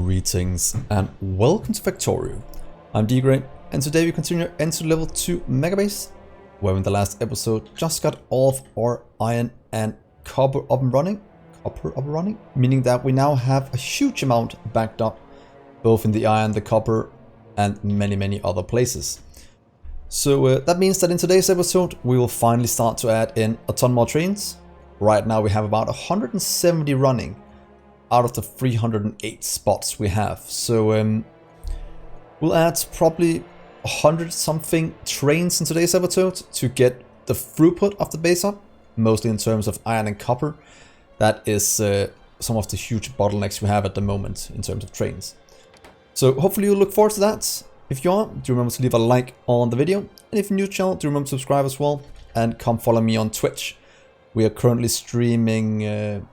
Greetings and welcome to Factorio. I'm Dgray, and today we continue into level 2 Megabase, where in the last episode just got all of our iron and copper up and running. Meaning that we now have a huge amount backed up, both in the iron, the copper, and many other places. So that means that in today's episode we will finally start to add in a ton more trains. Right now we have about 170 running out of the 308 spots we have. So we'll add probably 100 something trains in today's episode to get the throughput of the base up, mostly in terms of iron and copper. That is some of the huge bottlenecks we have at the moment in terms of trains. So hopefully you'll look forward to that. If you are, do remember to leave a like on the video. And if you're new to the channel, do remember to subscribe as well. And come follow me on Twitch. We are currently streaming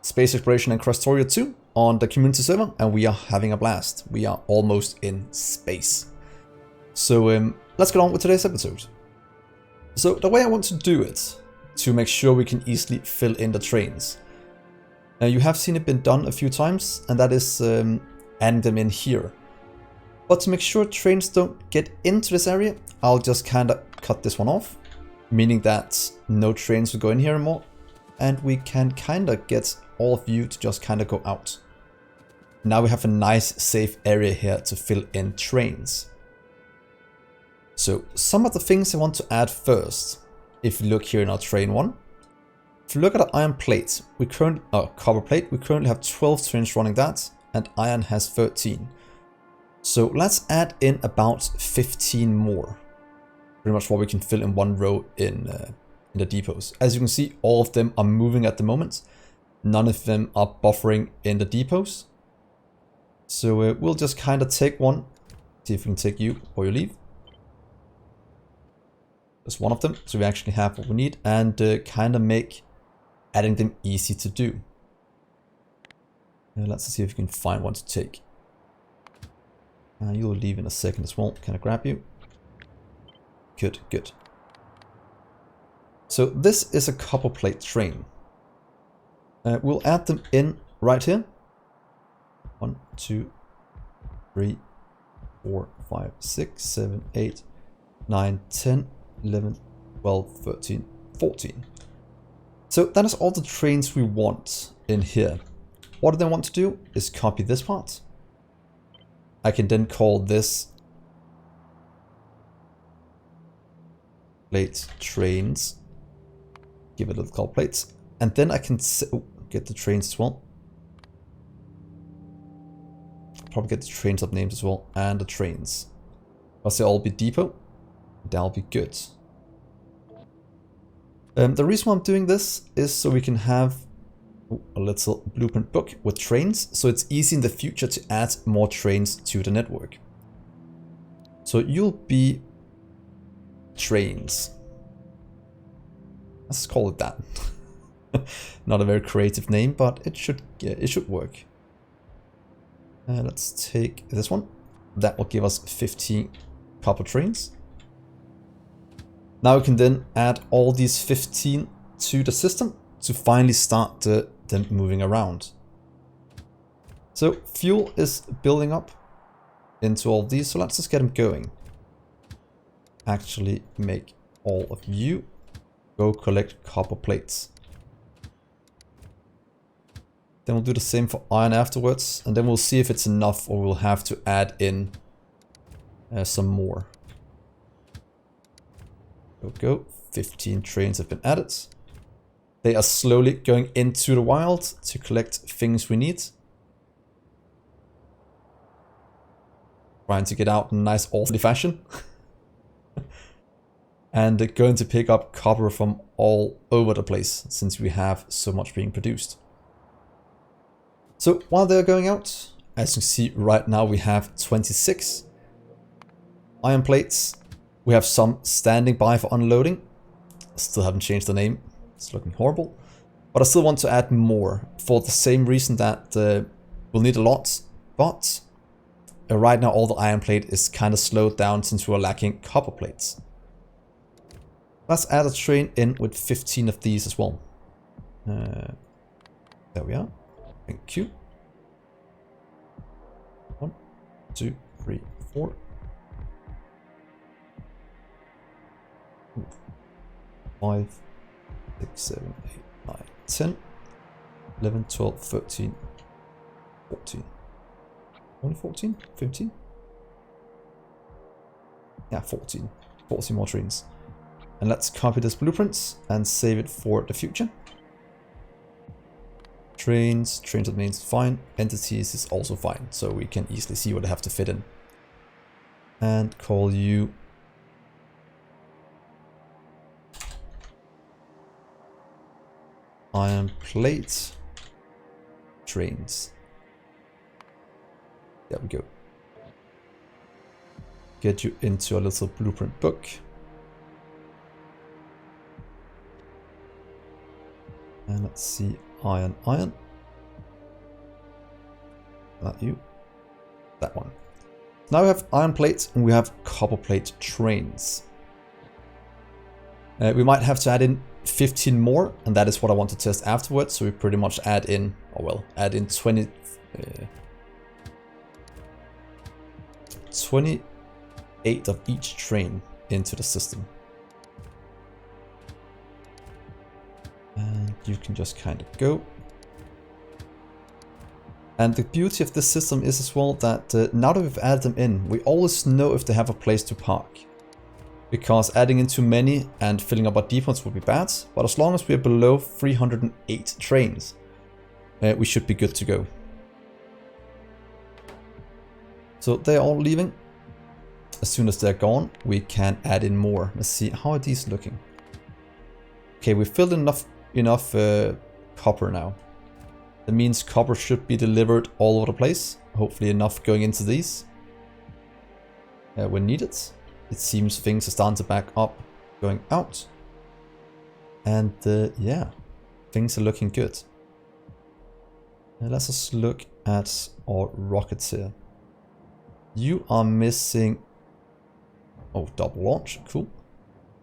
Space Exploration and Factorio 2 on the community server, and we are having a blast. We are almost in space. So let's get on with today's episode. So the way I want to do it, to make sure we can easily fill in the trains. You have seen it been done a few times, and that is adding them in here. But to make sure trains don't get into this area, I'll just kind of cut this one off, meaning that no trains will go in here anymore, and we can kind of get all of you to just kind of go out. Now we have a nice safe area here to fill in trains. So some of the things I want to add first, if you look here in our train 1, if you look at our iron plate, copper plate, we currently have 12 trains running that, and iron has 13. So let's add in about 15 more. Pretty much what we can fill in one row in the depots. As you can see, all of them are moving at the moment. None of them are buffering in the depots. So we'll just kind of take one. See if we can take you or you leave. There's one of them, so we actually have what we need, and kind of make adding them easy to do. Let's see if we can find one to take. You'll leave in a second as well. Can I grab you? Good. So this is a copper plate train. We'll add them in right here. 1, 2, 3, 4, 5, 6, 7, 8, 9, 10, 11, 12, 13, 14. So that is all the trains we want in here. What I want to do is copy this part. I can then call this plate trains. Give it a little call plates. And then I can get the trains as well. Probably get the train sub names as well, and the trains. Must they all be depot? That'll be good. The reason why I'm doing this is so we can have a little blueprint book with trains, so it's easy in the future to add more trains to the network. So you'll be trains. Let's call it that. Not a very creative name, but it should work. Let's take this one. That will give us 15 copper trains. Now we can then add all these 15 to the system to finally start them moving around. So fuel is building up into all these, so let's just get them going. Actually make all of you go collect copper plates. Then we'll do the same for iron afterwards, and then we'll see if it's enough or we'll have to add in some more. Go. 15 trains have been added. They are slowly going into the wild to collect things we need. Trying to get out in a nice orderly fashion. And going to pick up copper from all over the place, since we have so much being produced. So while they're going out, as you can see right now we have 26 iron plates. We have some standing by for unloading. Still haven't changed the name. It's looking horrible. But I still want to add more for the same reason that we'll need a lot. But right now all the iron plate is kind of slowed down since we're lacking copper plates. Let's add a train in with 15 of these as well. There we are. Thank you. 1, 2, 3, 4. 5, 6, 7, 8, 9, 10, 11, 12, 13, 14. Only 14? 15? Yeah, 14. 14 more trains. And let's copy this blueprint and save it for the future. Trains, that means fine. Entities is also fine, so we can easily see what they have to fit in. And call you iron plate trains. There we go. Get you into a little blueprint book. And let's see, iron. Not you. That one. Now we have iron plates and we have copper plate trains. We might have to add in 15 more, and that is what I want to test afterwards. So we pretty much add in, or well, add in 28 of each train into the system. And you can just kind of go. And the beauty of this system is as well that now that we've added them in, we always know if they have a place to park. Because adding in too many and filling up our depots would be bad, but as long as we're below 308 trains, we should be good to go. So they're all leaving. As soon as they're gone, we can add in more. Let's see, how are these looking? Okay, we filled enough copper now. That means copper should be delivered all over the place. Hopefully enough going into these when needed. It seems things are starting to back up, going out. And yeah, things are looking good. Let's just look at our rockets here. You are missing... Oh, double launch, cool.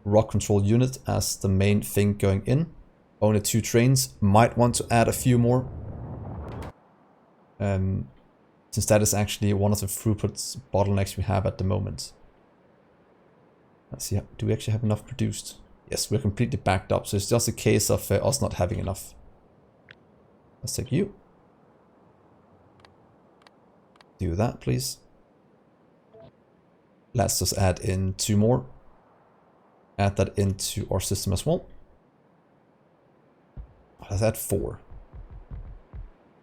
Rock control unit as the main thing going in. Only 2 trains, might want to add a few more. Since that is actually one of the throughput bottlenecks we have at the moment. Let's see, do we actually have enough produced? Yes, we're completely backed up, so it's just a case of us not having enough. Let's take you. Do that, please. Let's just add in 2 more. Add that into our system as well. Let's add 4.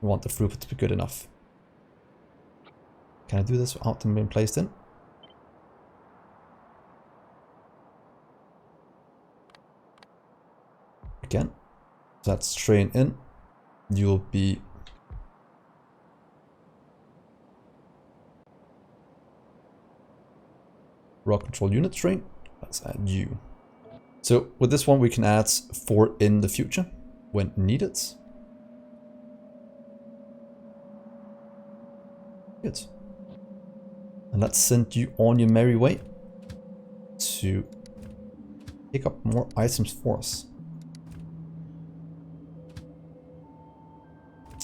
We want the throughput to be good enough. Can I do this without them being placed in? Again. So that's train in. You'll be rock control unit train. Let's add you. So with this one we can add 4 in the future when needed. Good. And let's send you on your merry way to pick up more items for us.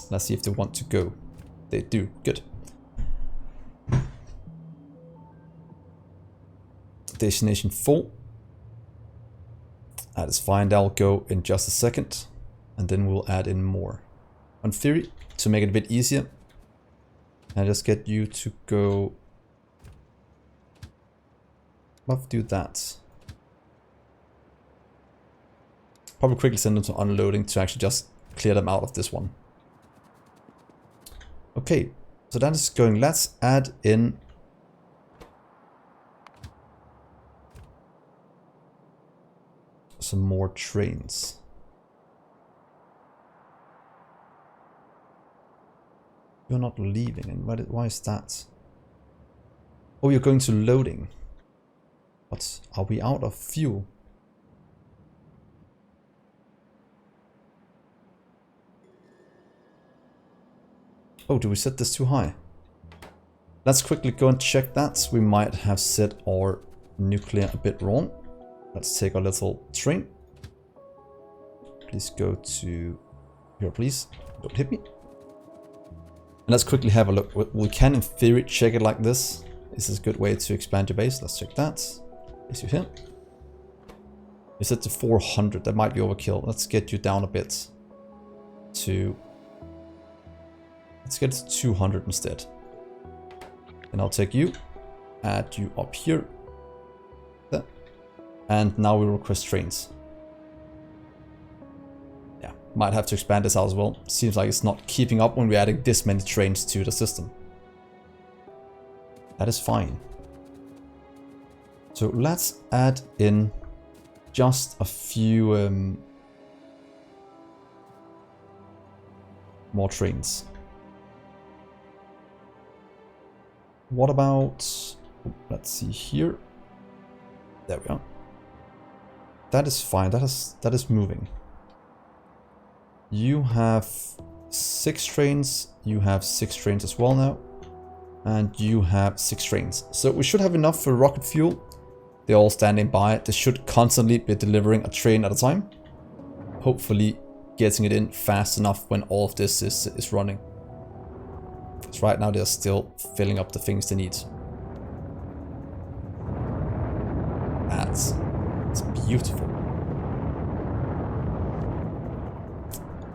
Let's see if they want to go. They do. Good. Destination full. That is fine. That'll go in just a second. And then we'll add in more. On theory, to make it a bit easier, I'll just get you to go... Let's do that. Probably quickly send them to unloading to actually just clear them out of this one. Okay, so that is going. Let's add in some more trains. You're not leaving, and why is that? Oh, you're going to loading. But are we out of fuel? Oh, do we set this too high? Let's quickly go and check that. We might have set our nuclear a bit wrong. Let's take our little train. Please go to here, please. Don't hit me. And let's quickly have a look. We can in theory check it like this. This is a good way to expand your base. Let's check that. Is you here? You set to 400. That might be overkill. Let's get you down a bit. Let's get it to 200 instead. And I'll take you. Add you up here. There. And now we request trains. Yeah, might have to expand this out as well. Seems like it's not keeping up when we're adding this many trains to the system. That is fine. So let's add in just a few more trains. What about, let's see here. There we are. That is fine. That is moving. You have 6 trains. You have 6 trains as well now. And you have 6 trains. So we should have enough for rocket fuel. They're all standing by. They should constantly be delivering a train at a time. Hopefully getting it in fast enough when all of this is running. Because right now they're still filling up the things they need. It's beautiful.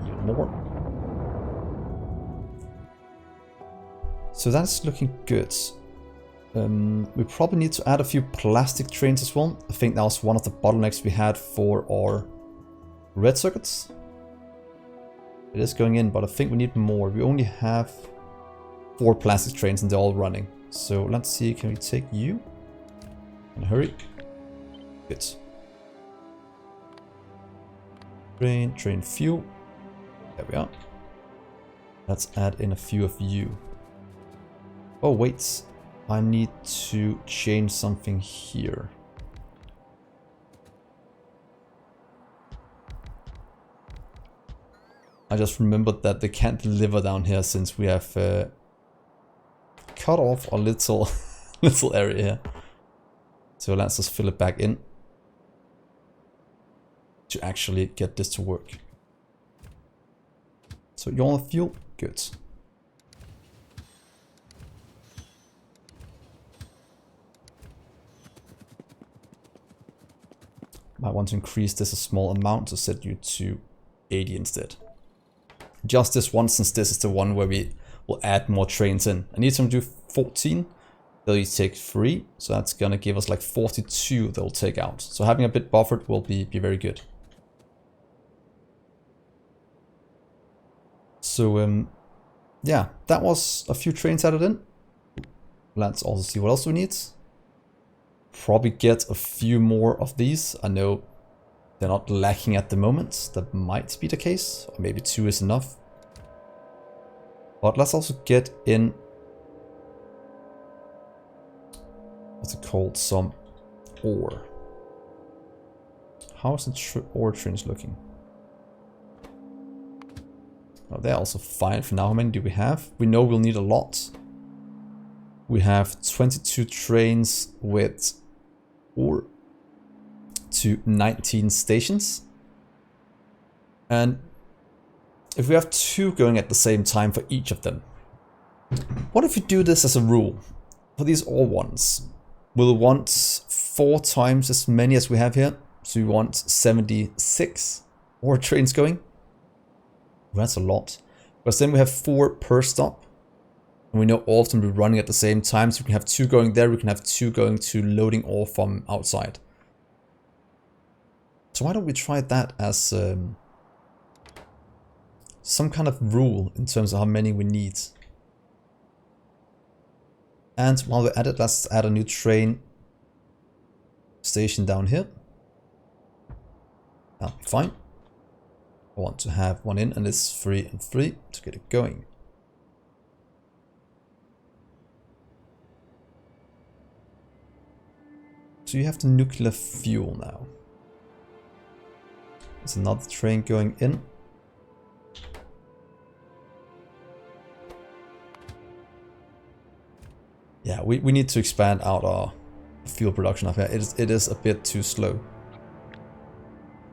Even more. So that's looking good. We probably need to add a few plastic trains as well. I think that was one of the bottlenecks we had for our red circuits. It is going in, but I think we need more. We only have 4 plastic trains and they're all running. So let's see, can we take you? And hurry. Good. Train fuel. There we are. Let's add in a few of you. Oh wait, I need to change something here. I just remembered that they can't deliver down here since we have cut off a little area here. So let's just fill it back in to actually get this to work. So you're on the fuel, good. Might want to increase this a small amount to set you to 80 instead. Just this one, since this is the one where we will add more trains in. I need them to do 14. They'll take 3, so that's gonna give us like 42 they'll take out. So having a bit buffered will be very good. So yeah, that was a few trains added in. Let's also see what else we need. Probably get a few more of these. I know they're not lacking at the moment. That might be the case. Or maybe 2 is enough. But let's also get in, what's it called, some ore. How's the ore trains looking? Oh, they're also fine for now. How many do we have? We know we'll need a lot. We have 22 trains with ore to 19 stations. And if we have 2 going at the same time for each of them, what if we do this as a rule? For these ore ones, we'll want 4 times as many as we have here. So we want 76 ore trains going. Well, that's a lot. Because then we have 4 per stop. And we know all of them will be running at the same time. So we can have 2 going there. We can have 2 going to loading ore from outside. So why don't we try that as some kind of rule in terms of how many we need. And while we're at it, let's add a new train station down here. That'll be fine. I want to have one in, and it's 3 and 3 to get it going. So you have the nuclear fuel now. There's another train going in. Yeah, we need to expand out our fuel production up here. It is a bit too slow.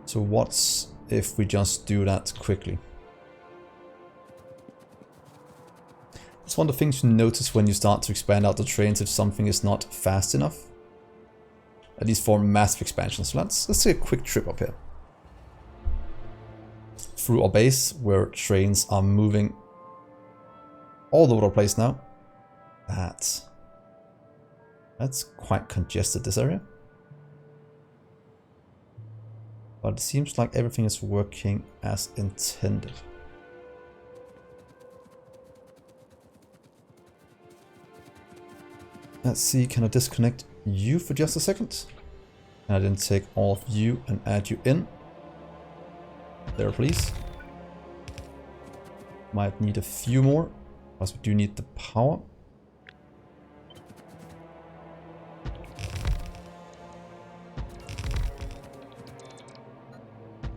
So what's if we just do that quickly? It's one of the things you notice when you start to expand out the trains if something is not fast enough. At least for massive expansions. So let's take a quick trip up here. Through our base, where trains are moving all over the place now. That's quite congested, this area. But it seems like everything is working as intended. Let's see, can I disconnect you for just a second? And I didn't take all of you and add you in. There, please. Might need a few more, because we do need the power.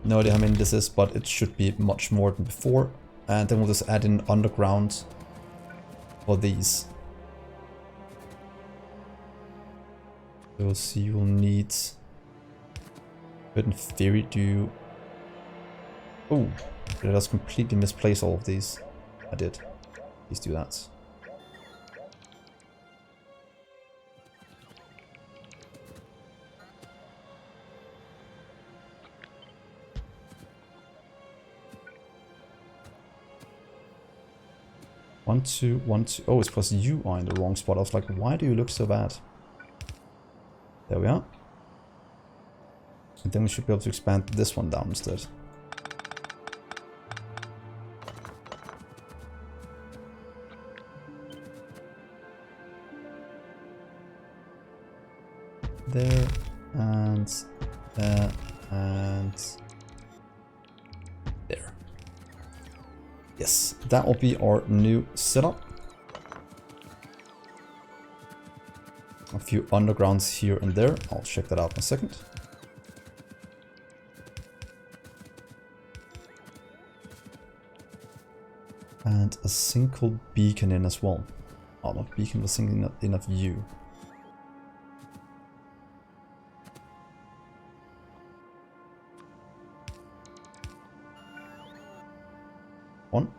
No idea how many this is, but it should be much more than before. And then we'll just add in underground for these. We'll see, you'll need... But in theory, do... Oh, did I just completely misplace all of these? I did. Please do that. One, two, one, two. Oh, it's because you are in the wrong spot. I was like, why do you look so bad? There we are. And then we should be able to expand this one down instead. There, and there, and there. Yes, that will be our new setup. A few undergrounds here and there. I'll check that out in a second. And a single beacon in as well. Oh, not beacon, but single in a view. One.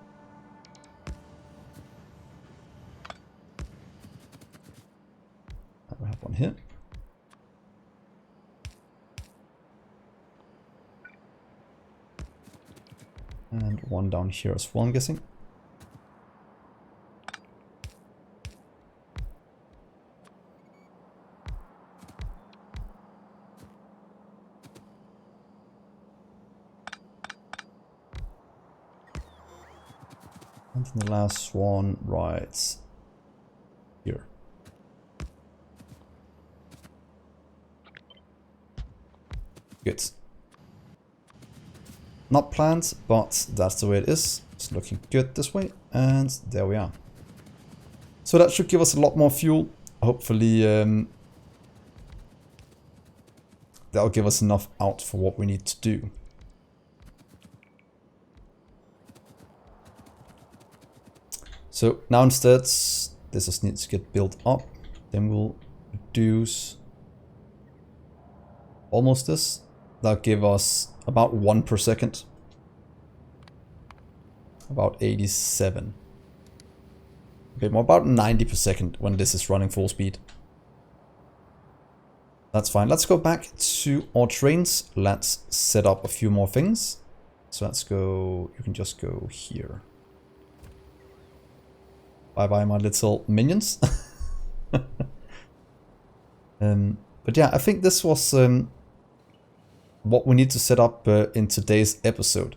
We have one here. And one down here as well, I'm guessing. And then the last one right here. Good. Not planned, but that's the way it is. It's looking good this way, and there we are. So that should give us a lot more fuel. Hopefully that'll give us enough out for what we need to do. So now instead, this just needs to get built up. Then we'll reduce almost this. That'll give us about 1 per second. About 87. A bit more, about 90 per second when this is running full speed. That's fine. Let's go back to our trains. Let's set up a few more things. So let's go, you can just go here. Bye bye my little minions. But yeah, I think this was what we need to set up in today's episode.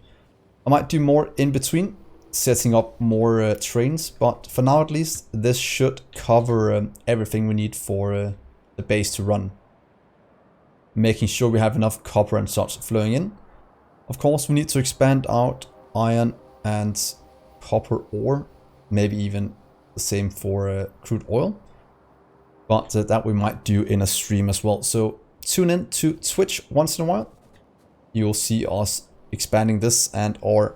I might do more in between, setting up more trains, but for now at least, this should cover everything we need for the base to run. Making sure we have enough copper and such flowing in. Of course, we need to expand out iron and copper ore, maybe even the same for crude oil. But that we might do in a stream as well. So tune in to Twitch once in a while. You'll see us expanding this and our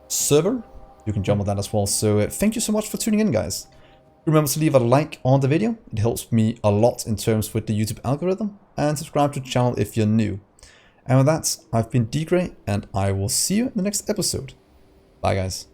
server. You can jump on that as well. So thank you so much for tuning in, guys. Remember to leave a like on the video. It helps me a lot in terms with the YouTube algorithm. And subscribe to the channel if you're new. And with that, I've been Dgray, and I will see you in the next episode. Bye, guys.